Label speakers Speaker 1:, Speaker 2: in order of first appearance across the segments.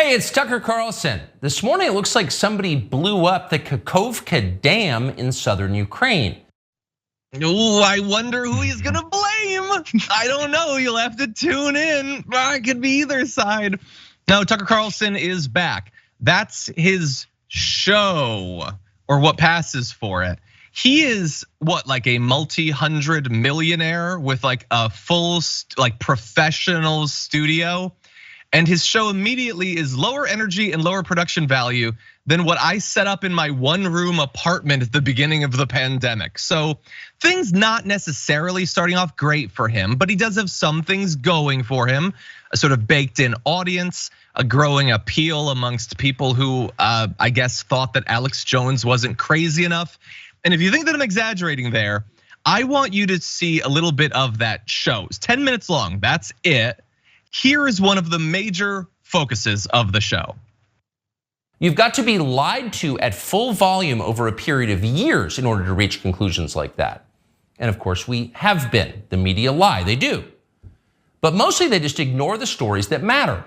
Speaker 1: Hey, it's Tucker Carlson. This morning it looks like somebody blew up the Kakhovka Dam in southern Ukraine.
Speaker 2: Oh, I wonder who he's gonna blame. I don't know, you'll have to tune in. It could be either side. No, Tucker Carlson is back. That's his show, or what passes for it. He is what, like a multi-hundred millionaire with like a full professional studio. And his show immediately is lower energy and lower production value than what I set up in my one-room apartment at the beginning of the pandemic. So things not necessarily starting off great for him, but he does have some things going for him. A sort of baked-in audience, a growing appeal amongst people who I guess thought that Alex Jones wasn't crazy enough. And if you think that I'm exaggerating there, I want you to see a little bit of that show. It's 10 minutes long, that's it. Here is one of the major focuses of the show.
Speaker 1: You've got to be lied to at full volume over a period of years in order to reach conclusions like that. And of course, we have been. The media lie, they do. But mostly they just ignore the stories that matter.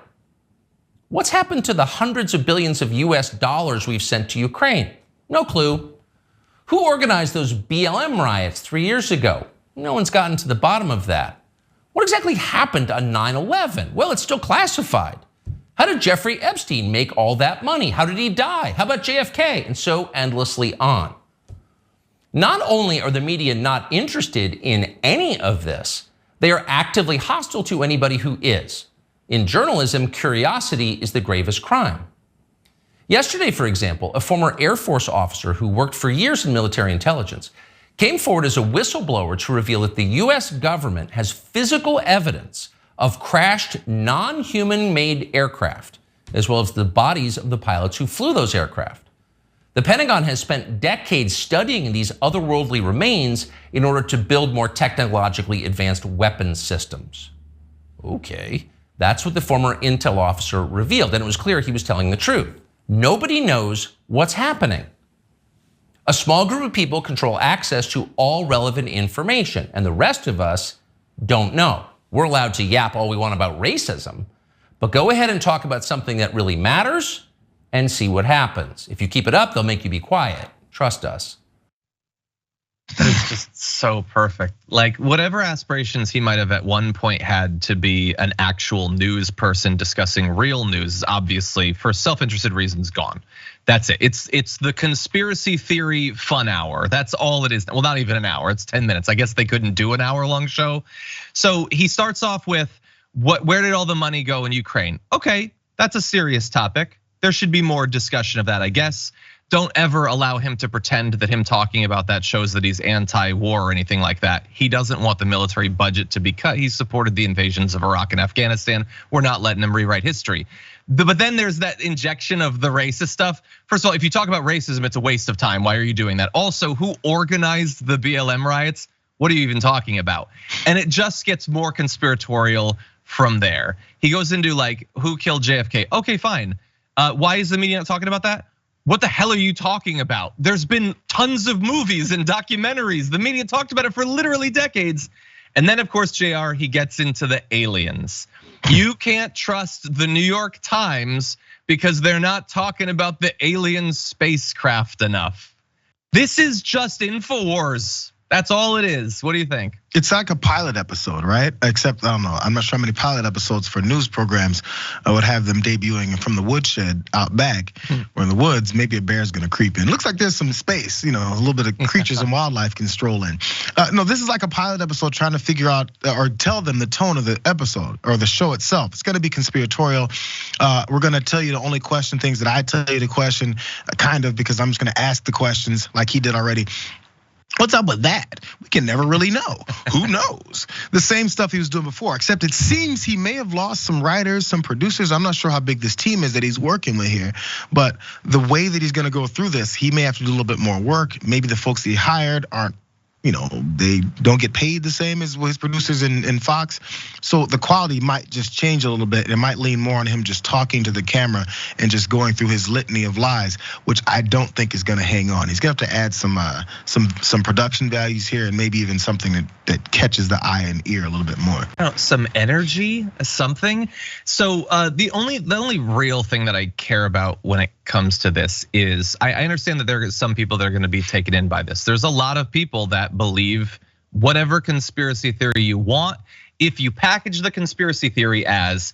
Speaker 1: What's happened to the hundreds of billions of US dollars we've sent to Ukraine? No clue. Who organized those BLM riots 3 years ago? No one's gotten to the bottom of that. What exactly happened on 9/11? Well, it's still classified. How did Jeffrey Epstein make all that money? How did he die? How about JFK? And so endlessly on. Not only are the media not interested in any of this, they are actively hostile to anybody who is. In journalism, curiosity is the gravest crime. Yesterday, for example, a former Air Force officer who worked for years in military intelligence came forward as a whistleblower to reveal that the US government has physical evidence of crashed non-human made aircraft, as well as the bodies of the pilots who flew those aircraft. The Pentagon has spent decades studying these otherworldly remains in order to build more technologically advanced weapons systems. Okay, that's what the former intel officer revealed, and it was clear he was telling the truth. Nobody knows what's happening. A small group of people control access to all relevant information, and the rest of us don't know. We're allowed to yap all we want about racism, but go ahead and talk about something that really matters and see what happens. If you keep it up, they'll make you be quiet. Trust us.
Speaker 2: It's just so perfect. Like whatever aspirations he might have at one point had to be an actual news person discussing real news is obviously for self-interested reasons gone. That's it. It's the conspiracy theory fun hour. That's all it is. Well, not even an hour. It's 10 minutes. I guess they couldn't do an hour-long show. So he starts off with where did all the money go in Ukraine? Okay, that's a serious topic. There should be more discussion of that, I guess. Don't ever allow him to pretend that him talking about that shows that he's anti-war or anything like that. He doesn't want the military budget to be cut. He supported the invasions of Iraq and Afghanistan. We're not letting him rewrite history. But then there's that injection of the racist stuff. First of all, if you talk about racism, it's a waste of time. Why are you doing that? Also, who organized the BLM riots? What are you even talking about? And it just gets more conspiratorial from there. He goes into like, who killed JFK? Okay, fine. Why is the media not talking about that? What the hell are you talking about? There's been tons of movies and documentaries. The media talked about it for literally decades. And then of course, JR, he gets into the aliens. You can't trust the New York Times because they're not talking about the alien spacecraft enough. This is just InfoWars. That's all it is. What do you think?
Speaker 3: It's like a pilot episode, right? Except, I don't know, I'm not sure how many pilot episodes for news programs would have them debuting from the woodshed out back or in the woods. Maybe a bear's gonna creep in. Looks like there's some space, a little bit of creatures and wildlife can stroll in. No, this is like a pilot episode trying to figure out or tell them the tone of the episode or the show itself. It's gonna be conspiratorial. We're gonna tell you to only question things that I tell you to question, kind of, because I'm just gonna ask the questions like he did already. What's up with that? We can never really know. Who knows? The same stuff he was doing before, except it seems he may have lost some writers, some producers. I'm not sure how big this team is that he's working with here, but the way that he's gonna go through this, he may have to do a little bit more work. Maybe the folks that he hired aren't they don't get paid the same as his producers in Fox. So the quality might just change a little bit. It might lean more on him just talking to the camera and just going through his litany of lies, which I don't think is gonna hang on. He's gonna have to add some production values here, and maybe even something that catches the eye and ear a little bit more.
Speaker 2: Some energy, something. So the only real thing that I care about when it comes to this is I understand that there are some people that are gonna be taken in by this. There's a lot of people that believe whatever conspiracy theory you want, if you package the conspiracy theory as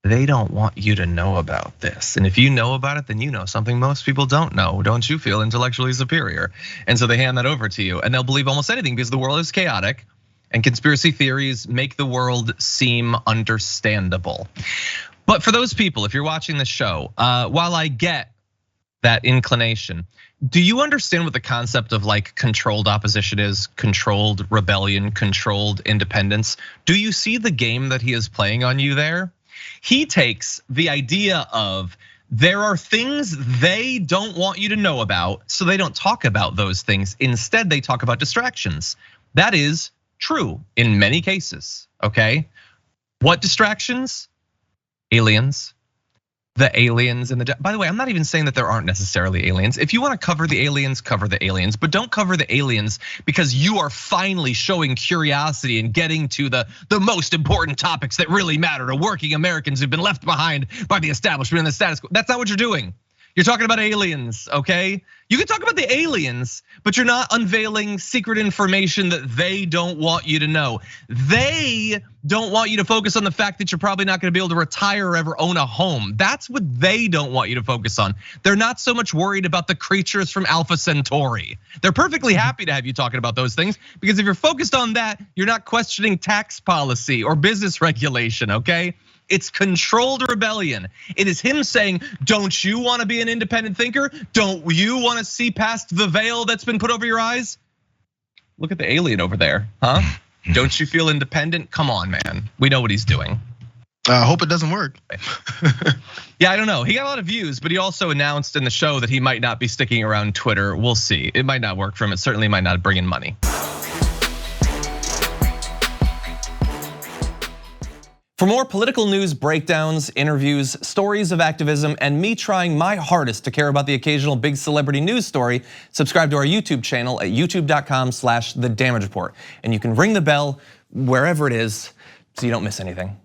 Speaker 2: they don't want you to know about this. And if you know about it, then you know something most people don't know. Don't you feel intellectually superior? And so they hand that over to you, and they'll believe almost anything because the world is chaotic and conspiracy theories make the world seem understandable. But for those people, if you're watching the show, while I get that inclination, do you understand what the concept of like controlled opposition is, controlled rebellion, controlled independence? Do you see the game that he is playing on you there? He takes the idea of there are things they don't want you to know about, so they don't talk about those things. Instead, they talk about distractions. That is true in many cases, okay? What distractions? Aliens. The aliens and by the way, I'm not even saying that there aren't necessarily aliens. If you want to cover the aliens, but don't cover the aliens because you are finally showing curiosity and getting to the most important topics that really matter to working Americans who've been left behind by the establishment and the status quo. That's not what you're doing. You're talking about aliens, okay? You can talk about the aliens, but you're not unveiling secret information that they don't want you to know. They don't want you to focus on the fact that you're probably not gonna be able to retire or ever own a home. That's what they don't want you to focus on. They're not so much worried about the creatures from Alpha Centauri. They're perfectly happy to have you talking about those things because if you're focused on that, you're not questioning tax policy or business regulation, okay? It's controlled rebellion. It is him saying, don't you wanna be an independent thinker? Don't you wanna see past the veil that's been put over your eyes? Look at the alien over there, huh? Don't you feel independent? Come on, man. We know what he's doing.
Speaker 3: I hope it doesn't work.
Speaker 2: Yeah, I don't know. He got a lot of views, but he also announced in the show that he might not be sticking around Twitter. We'll see. It might not work for him. It certainly might not bring in money.
Speaker 4: For more political news breakdowns, interviews, stories of activism, and me trying my hardest to care about the occasional big celebrity news story, subscribe to our YouTube channel at youtube.com/The Damage Report. And you can ring the bell wherever it is so you don't miss anything.